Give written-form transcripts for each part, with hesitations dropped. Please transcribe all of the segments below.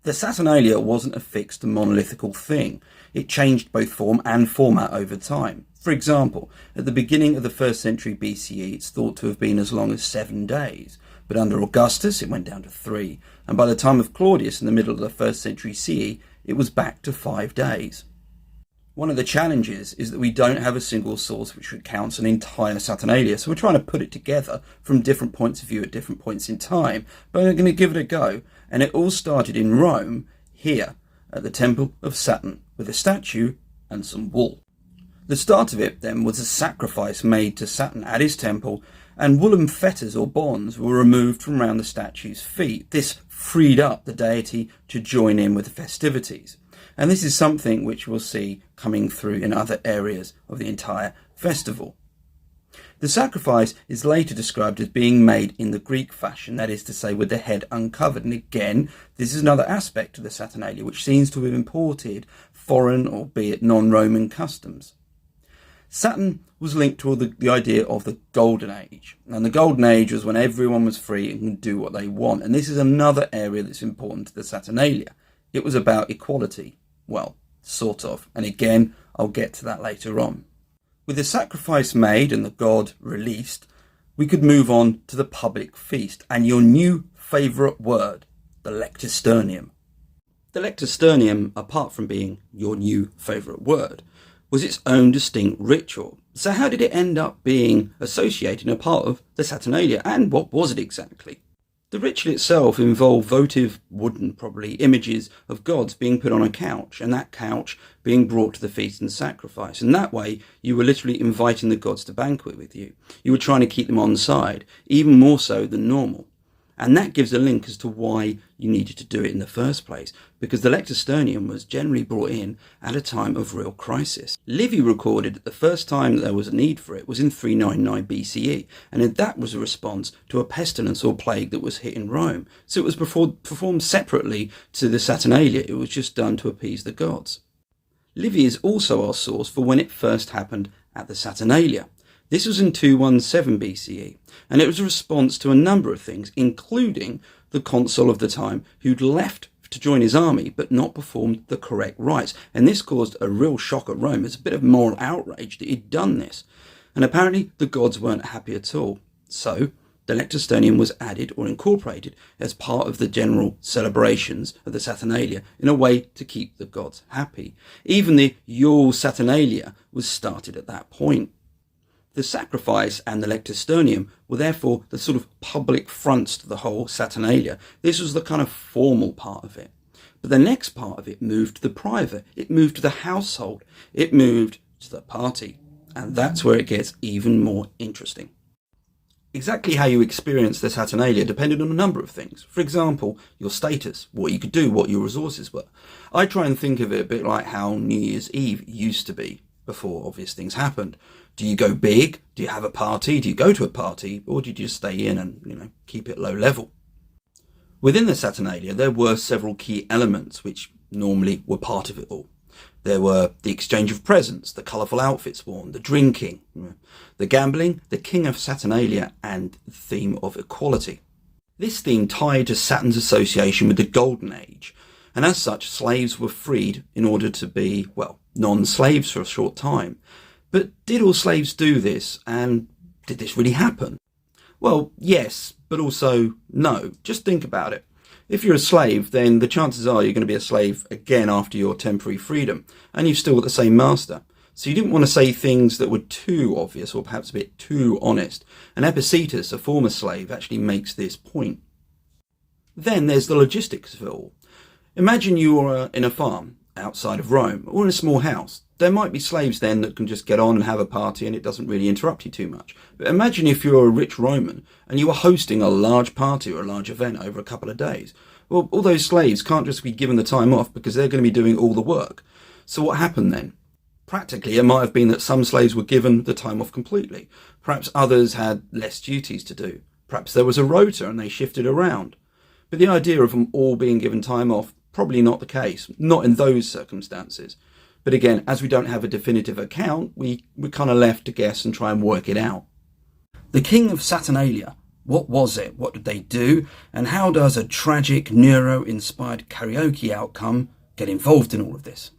The Saturnalia wasn't a fixed and monolithical thing. It changed both form and format over time. For example, at the beginning of the 1st century BCE, it's thought to have been as long as 7 days. But under Augustus, it went down to 3. And by the time of Claudius, in the middle of the 1st century CE, it was back to 5 days. One of the challenges is that we don't have a single source which recounts an entire Saturnalia, so we're trying to put it together from different points of view at different points in time, but I'm going to give it a go. And it all started in Rome, here, at the Temple of Saturn, with a statue and some wool. The start of it, then, was a sacrifice made to Saturn at his temple, and woolen fetters or bonds were removed from around the statue's feet. This freed up the deity to join in with the festivities. And this is something which we'll see coming through in other areas of the entire festival. The sacrifice is later described as being made in the Greek fashion, that is to say with the head uncovered. And again, this is another aspect of the Saturnalia which seems to have imported foreign, albeit non-Roman customs. Saturn was linked to the idea of the Golden Age. And the Golden Age was when everyone was free and could do what they want. And this is another area that's important to the Saturnalia. It was about equality. Well, sort of. And again, I'll get to that later on. With the sacrifice made and the god released, we could move on to the public feast and your new favourite word, the Lecturestonian. The Lecturestonian, apart from being your new favourite word, was its own distinct ritual. So how did it end up being associated and a part of the Saturnalia, and what was it exactly? The ritual itself involved votive wooden, probably, images of gods being put on a couch, and that couch being brought to the feast and sacrifice. And that way, you were literally inviting the gods to banquet with you. You were trying to keep them on side, even more so than normal. And that gives a link as to why you needed to do it in the first place, because the Lecturestonian was generally brought in at a time of real crisis. Livy recorded that the first time that there was a need for it was in 399 BCE, and that was a response to a pestilence or plague that was hit in Rome. So it was performed separately to the Saturnalia. It was just done to appease the gods. Livy is also our source for when it first happened at the Saturnalia. This was in 217 BCE, and it was a response to a number of things, including the consul of the time who'd left to join his army but not performed the correct rites. And this caused a real shock at Rome. It's a bit of moral outrage that he'd done this. And apparently the gods weren't happy at all. So the Lecturestonian was added or incorporated as part of the general celebrations of the Saturnalia in a way to keep the gods happy. Even the Io Saturnalia was started at that point. The sacrifice and the Lecturestonian were therefore the sort of public fronts to the whole Saturnalia. This was the kind of formal part of it. But the next part of it moved to the private. It moved to the household. It moved to the party. And that's where it gets even more interesting. Exactly how you experience the Saturnalia depended on a number of things. For example, your status, what you could do, what your resources were. I try and think of it a bit like how New Year's Eve used to be before obvious things happened. Do you go big? Do you have a party? Do you go to a party? Or do you just stay in and, keep it low level? Within the Saturnalia, there were several key elements which normally were part of it all. There were the exchange of presents, the colourful outfits worn, the drinking, the gambling, the king of Saturnalia, and the theme of equality. This theme tied to Saturn's association with the Golden Age, and as such, slaves were freed in order to be, non-slaves for a short time. But did all slaves do this, and did this really happen? Well, yes, but also no. Just think about it. If you're a slave, then the chances are you're going to be a slave again after your temporary freedom, and you've still got the same master. So you didn't want to say things that were too obvious or perhaps a bit too honest. And Epictetus, a former slave, actually makes this point. Then there's the logistics of it all. Imagine you are in a farm outside of Rome, or in a small house. There might be slaves then that can just get on and have a party and it doesn't really interrupt you too much. But imagine if you're a rich Roman and you were hosting a large party or a large event over a couple of days. Well, all those slaves can't just be given the time off because they're going to be doing all the work. So what happened then? Practically, it might have been that some slaves were given the time off completely. Perhaps others had less duties to do. Perhaps there was a rota and they shifted around. But the idea of them all being given time off, probably not the case, not in those circumstances. But again, as we don't have a definitive account, we're kind of left to guess and try and work it out. The king of Saturnalia What was it? What did they do? And how does a tragic, Nero-inspired karaoke outcome get involved in all of this?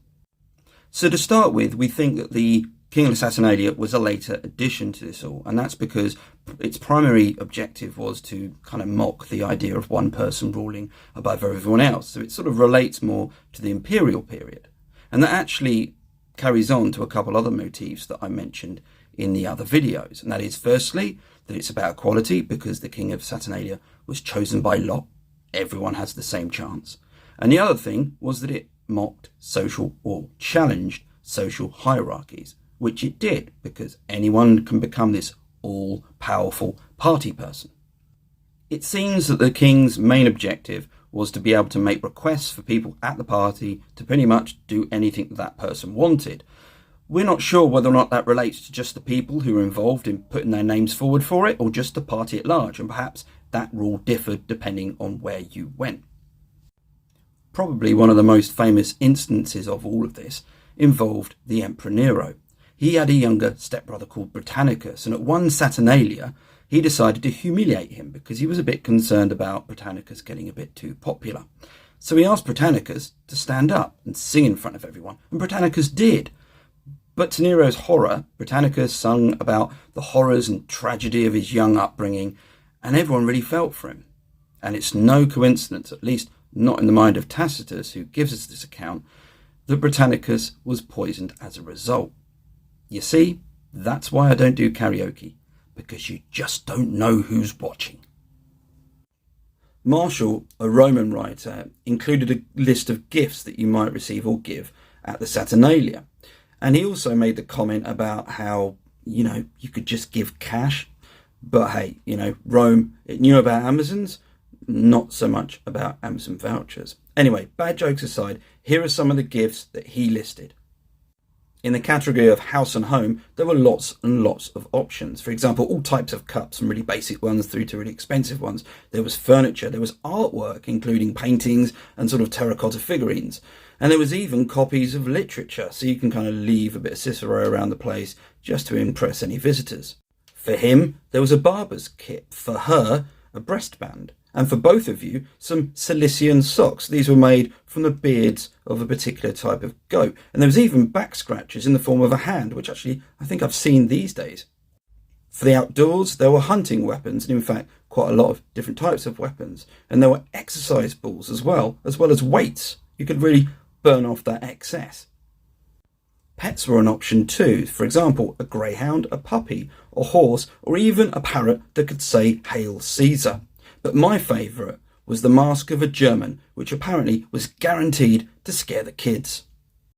So to start with, we think that the King of the Saturnalia was a later addition to this all, and that's because its primary objective was to kind of mock the idea of one person ruling above everyone else. So it sort of relates more to the imperial period. And that actually carries on to a couple other motifs that I mentioned in the other videos. And that is, firstly, that it's about equality because the King of Saturnalia was chosen by lot. Everyone has the same chance. And the other thing was that it mocked social or challenged social hierarchies, which it did, because anyone can become this all-powerful party person. It seems that the king's main objective was to be able to make requests for people at the party to pretty much do anything that person wanted. We're not sure whether or not that relates to just the people who were involved in putting their names forward for it, or just the party at large, and perhaps that rule differed depending on where you went. Probably one of the most famous instances of all of this involved the Emperor Nero. He had a younger stepbrother called Britannicus, and at one Saturnalia, he decided to humiliate him because he was a bit concerned about Britannicus getting a bit too popular. So he asked Britannicus to stand up and sing in front of everyone, and Britannicus did. But to Nero's horror, Britannicus sung about the horrors and tragedy of his young upbringing, and everyone really felt for him. And it's no coincidence, at least not in the mind of Tacitus, who gives us this account, that Britannicus was poisoned as a result. You see, that's why I don't do karaoke, because you just don't know who's watching. Martial, a Roman writer, included a list of gifts that you might receive or give at the Saturnalia. And he also made the comment about how, you could just give cash. But hey, Rome, it knew about Amazons, not so much about Amazon vouchers. Anyway, bad jokes aside, here are some of the gifts that he listed. In the category of house and home, there were lots and lots of options. For example, all types of cups, from really basic ones through to really expensive ones. There was furniture, there was artwork, including paintings and sort of terracotta figurines. And there was even copies of literature, so you can kind of leave a bit of Cicero around the place just to impress any visitors. For him, there was a barber's kit. For her, a breastband. And for both of you, some Cilician socks. These were made from the beards of a particular type of goat. And there was even back scratches in the form of a hand, which actually I think I've seen these days. For the outdoors, there were hunting weapons, and in fact, quite a lot of different types of weapons. And there were exercise balls as well as weights. You could really burn off that excess. Pets were an option too. For example, a greyhound, a puppy, a horse, or even a parrot that could say, "Hail Caesar." But my favourite was the mask of a German, which apparently was guaranteed to scare the kids.